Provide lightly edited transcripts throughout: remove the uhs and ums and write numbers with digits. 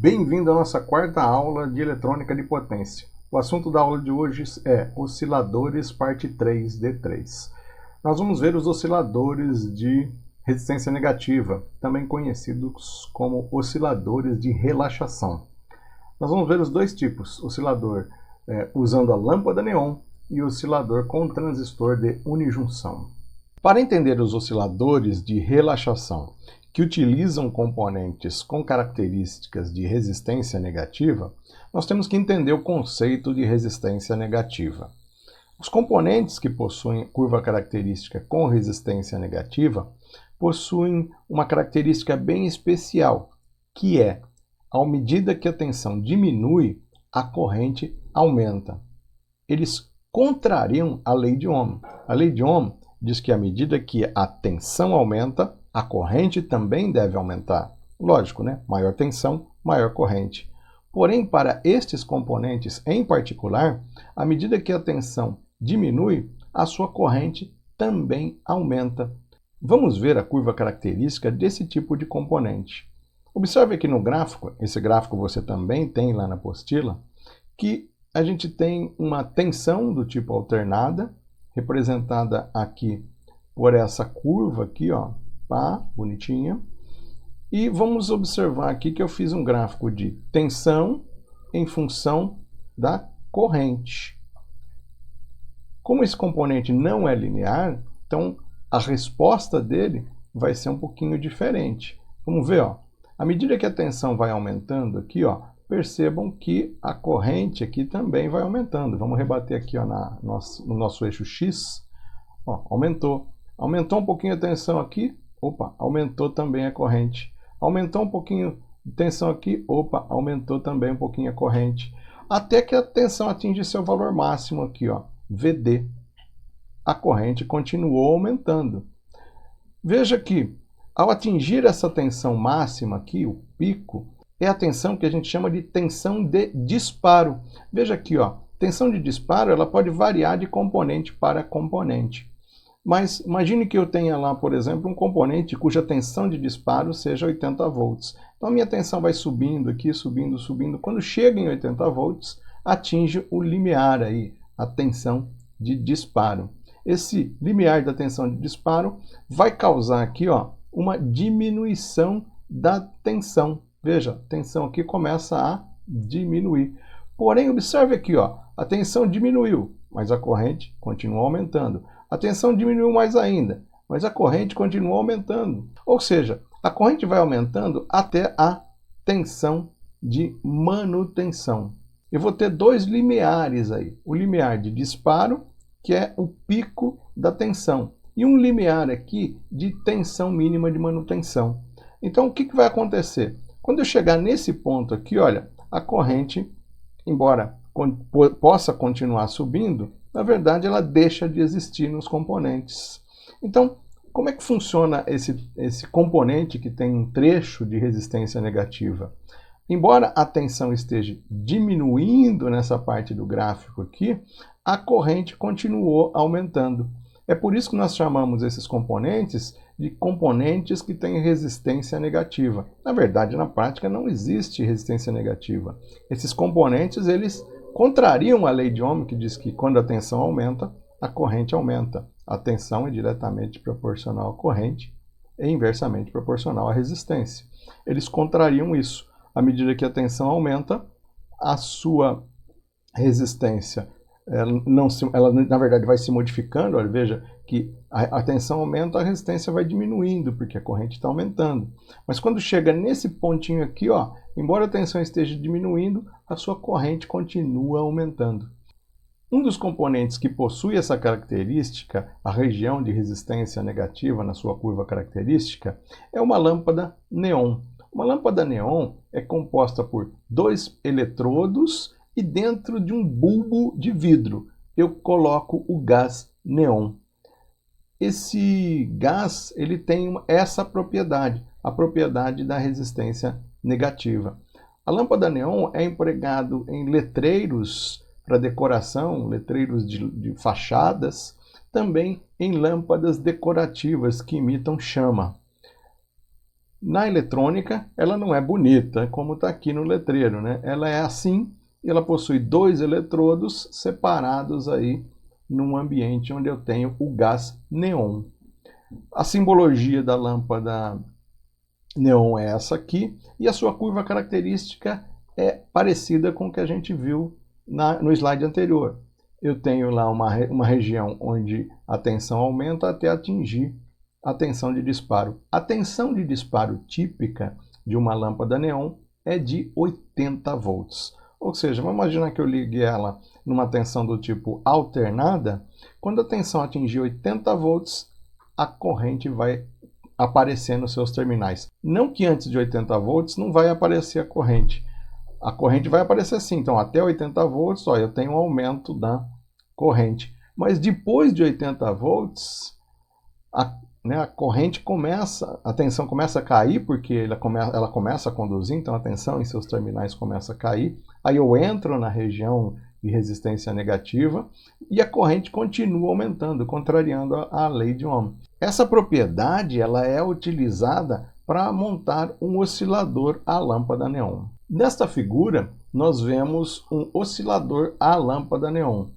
Bem-vindo à nossa quarta aula de eletrônica de potência. O assunto da aula de hoje é osciladores, parte 3D3. Nós vamos ver os osciladores de resistência negativa, também conhecidos como osciladores de relaxação. Nós vamos ver os dois tipos, oscilador usando a lâmpada neon e oscilador com transistor de unijunção. Para entender os osciladores de relaxação que utilizam componentes com características de resistência negativa, nós temos que entender o conceito de resistência negativa. Os componentes que possuem curva característica com resistência negativa possuem uma característica bem especial, que é, à medida que a tensão diminui, a corrente aumenta. Eles contrariam a lei de Ohm. A lei de Ohm diz que à medida que a tensão aumenta, a corrente também deve aumentar. Lógico, né? Maior tensão, maior corrente. Porém, para estes componentes em particular, à medida que a tensão diminui, a sua corrente também aumenta. Vamos ver a curva característica desse tipo de componente. Observe aqui no gráfico, esse gráfico você também tem lá na apostila, que a gente tem uma tensão do tipo alternada, representada aqui por essa curva aqui, ó, pá, bonitinha. E vamos observar aqui que eu fiz um gráfico de tensão em função da corrente. Como esse componente não é linear, então a resposta dele vai ser um pouquinho diferente. Vamos ver, ó. À medida que a tensão vai aumentando aqui, ó, percebam que a corrente aqui também vai aumentando. Vamos rebater aqui, ó, no nosso eixo X. Ó, aumentou. Aumentou um pouquinho a tensão aqui. Opa, aumentou também a corrente. Aumentou um pouquinho de tensão aqui. Opa, aumentou também um pouquinho a corrente. Até que a tensão atinge seu valor máximo aqui, ó, VD. A corrente continuou aumentando. Veja que, ao atingir essa tensão máxima aqui, o pico, é a tensão que a gente chama de tensão de disparo. Veja aqui, ó, tensão de disparo ela pode variar de componente para componente. Mas imagine que eu tenha lá, por exemplo, um componente cuja tensão de disparo seja 80 volts. Então a minha tensão vai subindo aqui, subindo, subindo. Quando chega em 80 volts, atinge o limiar aí, a tensão de disparo. Esse limiar da tensão de disparo vai causar aqui, ó, uma diminuição da tensão. Veja, a tensão aqui começa a diminuir. Porém, observe aqui, ó, a tensão diminuiu, mas a corrente continua aumentando. A tensão diminuiu mais ainda, mas a corrente continua aumentando. Ou seja, a corrente vai aumentando até a tensão de manutenção. Eu vou ter dois limiares aí. O limiar de disparo, que é o pico da tensão, e um limiar aqui de tensão mínima de manutenção. Então, o que vai acontecer? Quando eu chegar nesse ponto aqui, olha, a corrente, embora possa continuar subindo, na verdade ela deixa de existir nos componentes. Então, como é que funciona esse componente que tem um trecho de resistência negativa? Embora a tensão esteja diminuindo nessa parte do gráfico aqui, a corrente continuou aumentando. É por isso que nós chamamos esses componentes de componentes que têm resistência negativa. Na verdade, na prática, não existe resistência negativa. Esses componentes, eles contrariam a lei de Ohm, que diz que quando a tensão aumenta, a corrente aumenta. A tensão é diretamente proporcional à corrente e inversamente proporcional à resistência. Eles contrariam isso. À medida que a tensão aumenta, a sua resistência ela na verdade vai se modificando. Olha, veja que a tensão aumenta, a resistência vai diminuindo, porque a corrente está aumentando. Mas quando chega nesse pontinho aqui, ó, embora a tensão esteja diminuindo, a sua corrente continua aumentando. Um dos componentes que possui essa característica, a região de resistência negativa na sua curva característica, é uma lâmpada neon. Uma lâmpada neon é composta por dois eletrodos e dentro de um bulbo de vidro eu coloco o gás neon. Esse gás ele tem essa propriedade, a propriedade da resistência negativa. A lâmpada neon é empregado em letreiros para decoração, letreiros de fachadas, também em lâmpadas decorativas que imitam chama. Na eletrônica, ela não é bonita, como está aqui no letreiro, né? Ela é assim e ela possui 2 eletrodos separados aí num ambiente onde eu tenho o gás neon. A simbologia da lâmpada neon é essa aqui e a sua curva característica é parecida com o que a gente viu no slide anterior. Eu tenho lá uma região onde a tensão aumenta até atingir a tensão de disparo. A tensão de disparo típica de uma lâmpada neon é de 80 volts. Ou seja, vamos imaginar que eu ligue ela numa tensão do tipo alternada. Quando a tensão atingir 80 volts, a corrente vai aparecer nos seus terminais. Não que antes de 80 volts não vai aparecer a corrente. A corrente vai aparecer sim. Então, até 80 volts, ó, eu tenho um aumento da corrente. Mas depois de 80 volts, a corrente começa, a tensão começa a cair, porque ela começa a conduzir, então a tensão em seus terminais começa a cair. Aí eu entro na região de resistência negativa e a corrente continua aumentando, contrariando a lei de Ohm. Essa propriedade ela é utilizada para montar um oscilador à lâmpada neon. Nesta figura, nós vemos um oscilador à lâmpada neon.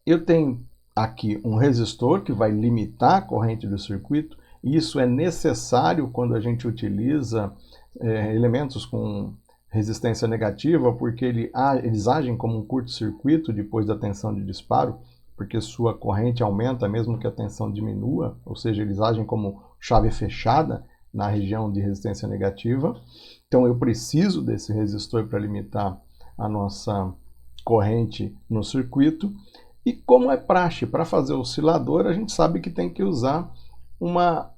Eu tenho aqui um resistor que vai limitar a corrente do circuito. Isso é necessário quando a gente utiliza elementos com resistência negativa, porque eles agem como um curto-circuito depois da tensão de disparo, porque sua corrente aumenta mesmo que a tensão diminua, ou seja, eles agem como chave fechada na região de resistência negativa. Então eu preciso desse resistor para limitar a nossa corrente no circuito. E como é praxe para fazer o oscilador, a gente sabe que tem que usar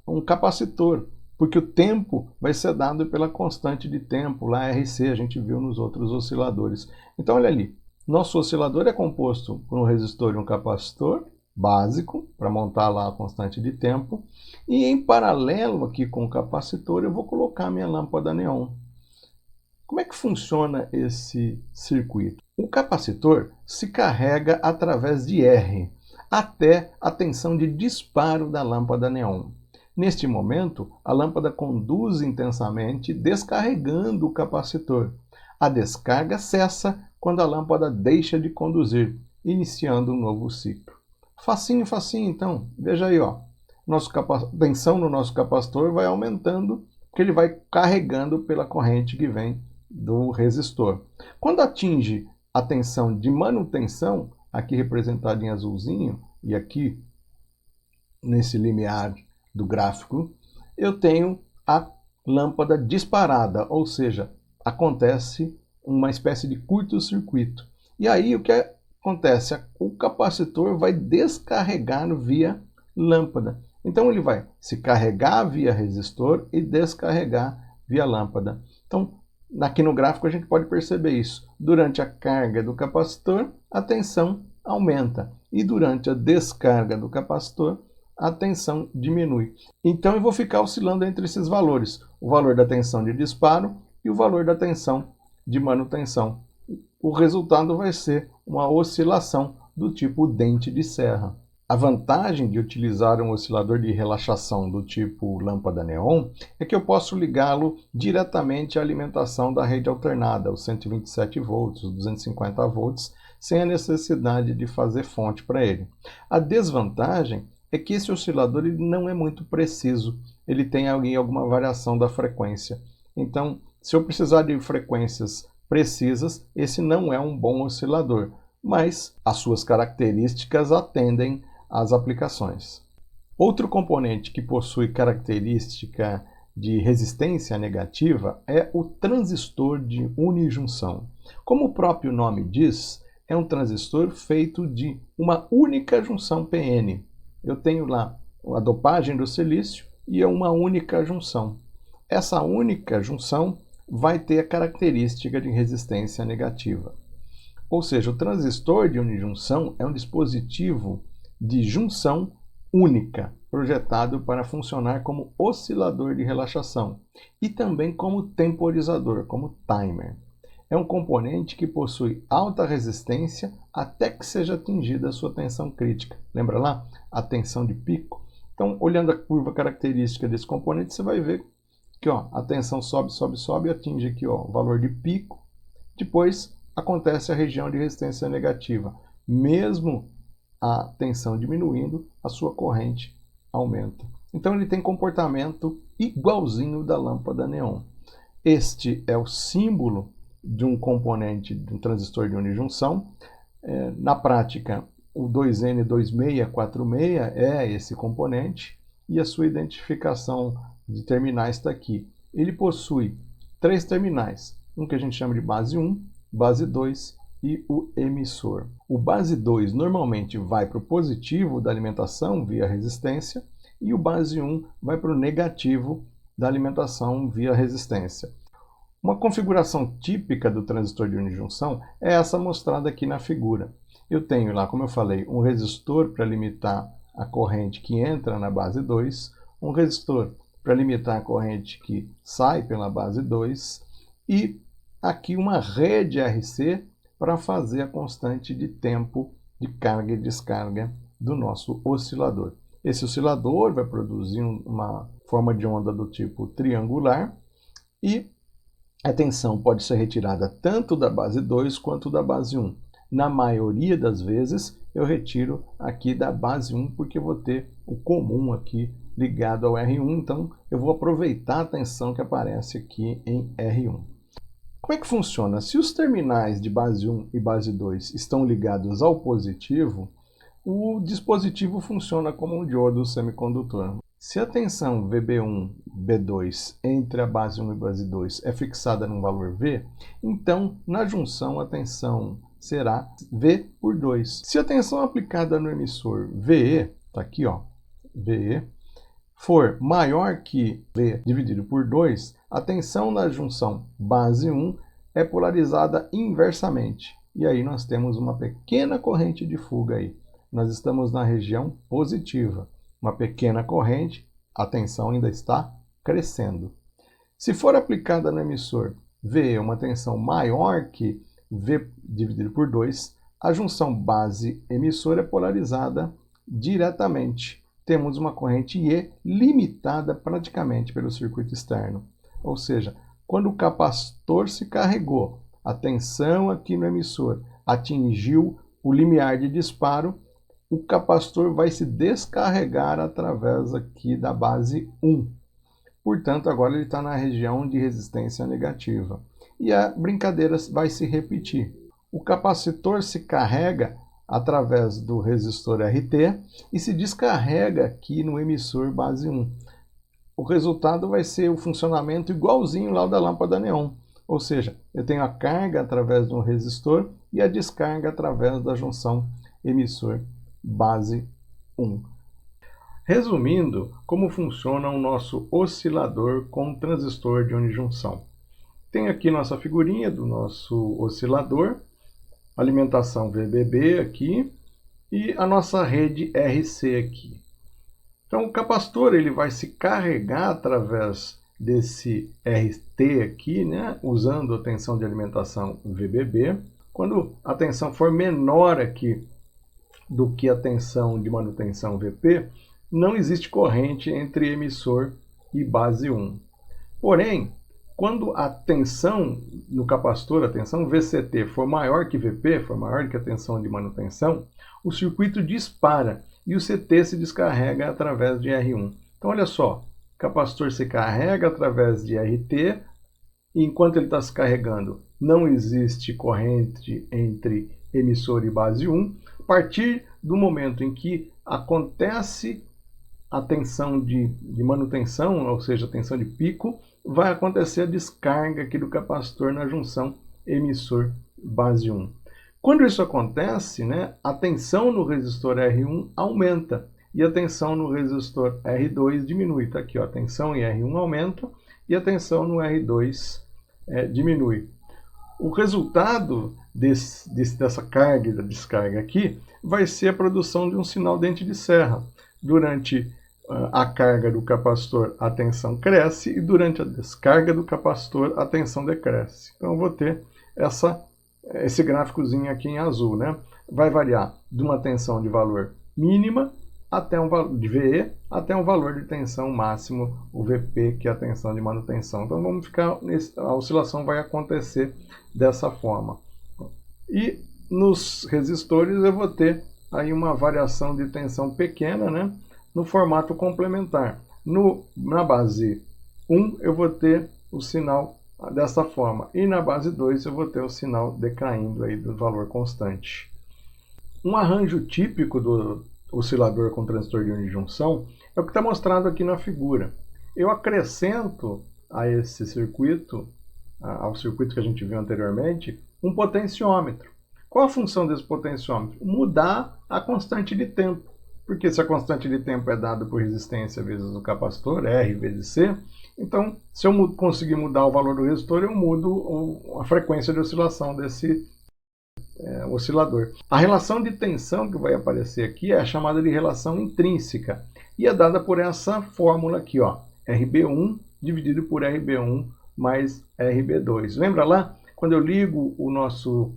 um capacitor, porque o tempo vai ser dado pela constante de tempo, lá RC, a gente viu nos outros osciladores. Então olha ali, nosso oscilador é composto por um resistor e um capacitor básico, para montar lá a constante de tempo, e em paralelo aqui com o capacitor eu vou colocar a minha lâmpada neon. Como é que funciona esse circuito? O capacitor se carrega através de R, até a tensão de disparo da lâmpada neon. Neste momento, a lâmpada conduz intensamente, descarregando o capacitor. A descarga cessa quando a lâmpada deixa de conduzir, iniciando um novo ciclo. Facinho, facinho então. Veja aí, ó. A tensão no nosso capacitor vai aumentando, porque ele vai carregando pela corrente que vem do resistor. Quando atinge a tensão de manutenção, aqui representada em azulzinho, e aqui nesse limiar do gráfico, eu tenho a lâmpada disparada, ou seja, acontece uma espécie de curto-circuito. E aí o que acontece? O capacitor vai descarregar via lâmpada. Então ele vai se carregar via resistor e descarregar via lâmpada. Então, aqui no gráfico a gente pode perceber isso. Durante a carga do capacitor, a tensão aumenta. E durante a descarga do capacitor, a tensão diminui. Então eu vou ficar oscilando entre esses valores. O valor da tensão de disparo e o valor da tensão de manutenção. O resultado vai ser uma oscilação do tipo dente de serra. A vantagem de utilizar um oscilador de relaxação do tipo lâmpada neon é que eu posso ligá-lo diretamente à alimentação da rede alternada, os 127 volts, os 250 volts, sem a necessidade de fazer fonte para ele. A desvantagem é que esse oscilador ele não é muito preciso, ele tem alguma variação da frequência. Então, se eu precisar de frequências precisas, esse não é um bom oscilador, mas as suas características atendem às aplicações. Outro componente que possui característica de resistência negativa é o transistor de unijunção. Como o próprio nome diz, é um transistor feito de uma única junção PN. Eu tenho lá a dopagem do silício e é uma única junção. Essa única junção vai ter a característica de resistência negativa. Ou seja, o transistor de unijunção é um dispositivo de junção única, projetado para funcionar como oscilador de relaxação e também como temporizador, como timer. É um componente que possui alta resistência até que seja atingida a sua tensão crítica. Lembra lá? A tensão de pico. Então, olhando a curva característica desse componente, você vai ver Aqui, ó, a tensão sobe, sobe, sobe, atinge aqui, ó, o valor de pico. Depois acontece a região de resistência negativa. Mesmo a tensão diminuindo, a sua corrente aumenta. Então ele tem comportamento igualzinho da lâmpada neon. Este é o símbolo de um componente de um transistor de unijunção. Na prática, o 2N2646 é esse componente e a sua identificação de terminais está aqui. Ele possui 3 terminais, um que a gente chama de base 1, base 2 e o emissor. O base 2 normalmente vai para o positivo da alimentação via resistência e o base 1 vai para o negativo da alimentação via resistência. Uma configuração típica do transistor de unijunção é essa mostrada aqui na figura. Eu tenho lá, como eu falei, um resistor para limitar a corrente que entra na base 2, um resistor para limitar a corrente que sai pela base 2 e aqui uma rede RC para fazer a constante de tempo de carga e descarga do nosso oscilador. Esse oscilador vai produzir uma forma de onda do tipo triangular e a tensão pode ser retirada tanto da base 2 quanto da base 1. Na maioria das vezes eu retiro aqui da base 1 porque vou ter o comum aqui ligado ao R1, então eu vou aproveitar a tensão que aparece aqui em R1. Como é que funciona? Se os terminais de base 1 e base 2 estão ligados ao positivo, o dispositivo funciona como um diodo semicondutor. Se a tensão VB1, B2 entre a base 1 e a base 2 é fixada num valor V, então na junção a tensão será V por 2. Se a tensão aplicada no emissor VE, está aqui, ó, VE, for maior que V dividido por 2, a tensão na junção base 1 é polarizada inversamente. E aí nós temos uma pequena corrente de fuga aí. Nós estamos na região positiva. Uma pequena corrente, a tensão ainda está crescendo. Se for aplicada no emissor VE uma tensão maior que V dividido por 2, a junção base-emissor é polarizada diretamente. Temos uma corrente IE limitada praticamente pelo circuito externo. Ou seja, quando o capacitor se carregou, a tensão aqui no emissor atingiu o limiar de disparo, o capacitor vai se descarregar através aqui da base 1. Portanto, agora ele está na região de resistência negativa. E a brincadeira vai se repetir. O capacitor se carrega através do resistor RT e se descarrega aqui no emissor base 1. O resultado vai ser o funcionamento igualzinho lá da lâmpada neon. Ou seja, eu tenho a carga através de um resistor e a descarga através da junção emissor base 1. Resumindo, como funciona o nosso oscilador com transistor de unijunção. Tem aqui nossa figurinha do nosso oscilador, alimentação VBB aqui e a nossa rede RC aqui. Então o capacitor ele vai se carregar através desse RT aqui, né, usando a tensão de alimentação VBB. Quando a tensão for menor aqui do que a tensão de manutenção VP, não existe corrente entre emissor e base 1. Porém, quando a tensão no capacitor, a tensão VCT, for maior que VP, for maior que a tensão de manutenção, o circuito dispara e o CT se descarrega através de R1. Então, olha só, o capacitor se carrega através de RT, e enquanto ele está se carregando, não existe corrente entre emissor e base 1. A partir do momento em que acontece a tensão de manutenção, ou seja, a tensão de pico, vai acontecer a descarga aqui do capacitor na junção emissor base 1. Quando isso acontece, né, a tensão no resistor R1 aumenta e a tensão no resistor R2 diminui. Está aqui, ó, a tensão em R1 aumenta e a tensão no R2 diminui. O resultado dessa carga e da descarga aqui vai ser a produção de um sinal dente de serra. Durante a carga do capacitor, a tensão cresce e durante a descarga do capacitor, a tensão decresce. Então eu vou ter esse gráficozinho aqui em azul, né? Vai variar de uma tensão de valor mínima até um valor de VE até um valor de tensão máximo, o VP, que é a tensão de manutenção. Então vamos ficar a oscilação vai acontecer dessa forma. E nos resistores eu vou ter aí uma variação de tensão pequena, né, no formato complementar. Na base 1 eu vou ter o sinal dessa forma, e na base 2 eu vou ter o sinal decaindo aí do valor constante. Um arranjo típico do oscilador com transistor de unijunção é o que está mostrado aqui na figura. Eu acrescento a esse circuito, ao circuito que a gente viu anteriormente, um potenciômetro. Qual a função desse potenciômetro? Mudar a constante de tempo. Porque se a constante de tempo é dada por resistência vezes o capacitor, R vezes C, então se eu conseguir mudar o valor do resistor, eu mudo a frequência de oscilação desse oscilador. A relação de tensão que vai aparecer aqui é a chamada de relação intrínseca e é dada por essa fórmula aqui, ó, RB1 dividido por RB1 mais RB2. Lembra lá? Quando eu ligo o nosso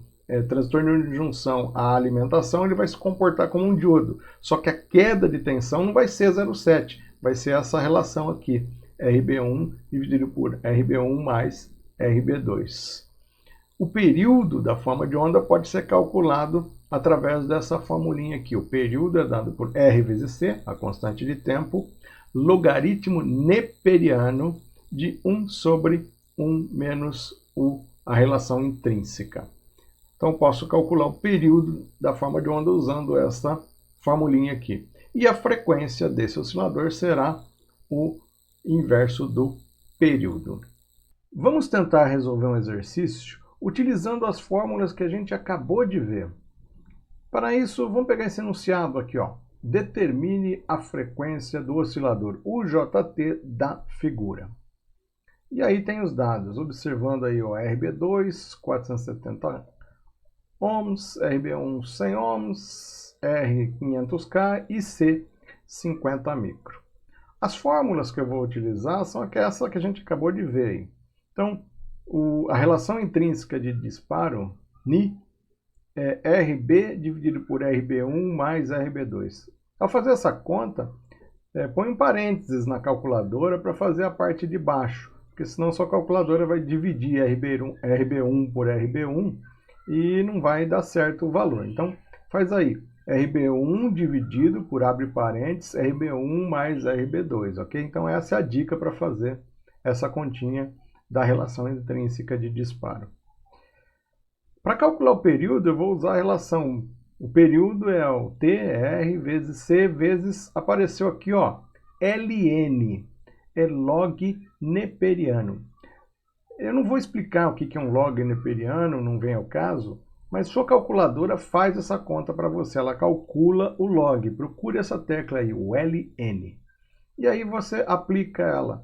transistor de junção à alimentação, ele vai se comportar como um diodo. Só que a queda de tensão não vai ser 0,7, vai ser essa relação aqui, RB1 dividido por RB1 mais RB2. O período da forma de onda pode ser calculado através dessa formulinha aqui. O período é dado por R vezes C, a constante de tempo, logaritmo neperiano de 1 sobre 1 menos a relação intrínseca. Então, posso calcular o período da forma de onda usando essa formulinha aqui. E a frequência desse oscilador será o inverso do período. Vamos tentar resolver um exercício utilizando as fórmulas que a gente acabou de ver. Para isso, vamos pegar esse enunciado aqui, ó. Determine a frequência do oscilador UJT da figura. E aí tem os dados, observando aí o RB2, 470 ohms, RB1, 100 ohms, R, 500K e C, 50 micro. As fórmulas que eu vou utilizar são essa que a gente acabou de ver aí. Então, a relação intrínseca de disparo, Ni, é RB dividido por RB1 mais RB2. Ao fazer essa conta, põe um parênteses na calculadora para fazer a parte de baixo, porque senão sua calculadora vai dividir RB1 por RB1 e não vai dar certo o valor. Então, faz aí, RB1 dividido por, abre parênteses, RB1 mais RB2, ok? Então, essa é a dica para fazer essa continha da relação intrínseca de disparo. Para calcular o período, eu vou usar a relação. O período é o TR vezes C vezes, apareceu aqui, ó, LN, é log neperiano. Eu não vou explicar o que é um log neperiano, não vem ao caso, mas sua calculadora faz essa conta para você, ela calcula o log, procure essa tecla aí, o LN. E aí você aplica ela.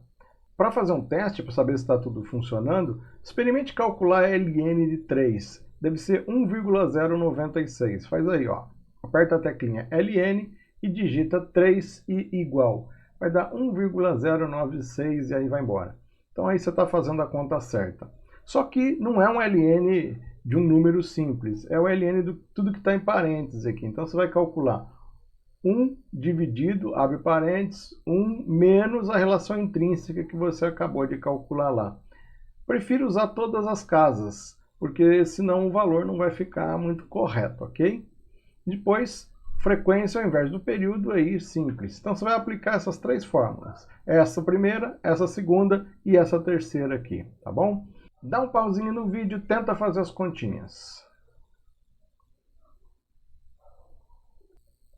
Para fazer um teste, para saber se está tudo funcionando, experimente calcular LN de 3. Deve ser 1,096. Faz aí, ó. Aperta a teclinha LN e digita 3 e igual. Vai dar 1,096 e aí vai embora. Então aí você está fazendo a conta certa. Só que não é um LN de um número simples. É o LN de tudo que está em parênteses aqui. Então você vai calcular 1 dividido, abre parênteses, 1 menos a relação intrínseca que você acabou de calcular lá. Prefiro usar todas as casas, porque senão o valor não vai ficar muito correto, ok? Depois, frequência ao invés do período, aí simples. Então você vai aplicar essas três fórmulas. Essa primeira, essa segunda e essa terceira aqui, tá bom? Dá um pauzinho no vídeo, tenta fazer as continhas.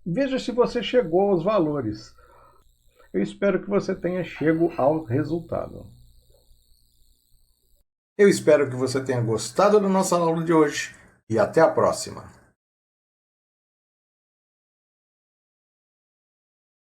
Veja se você chegou aos valores. Eu espero que você tenha chegado ao resultado. Eu espero que você tenha gostado da nossa aula de hoje e até a próxima.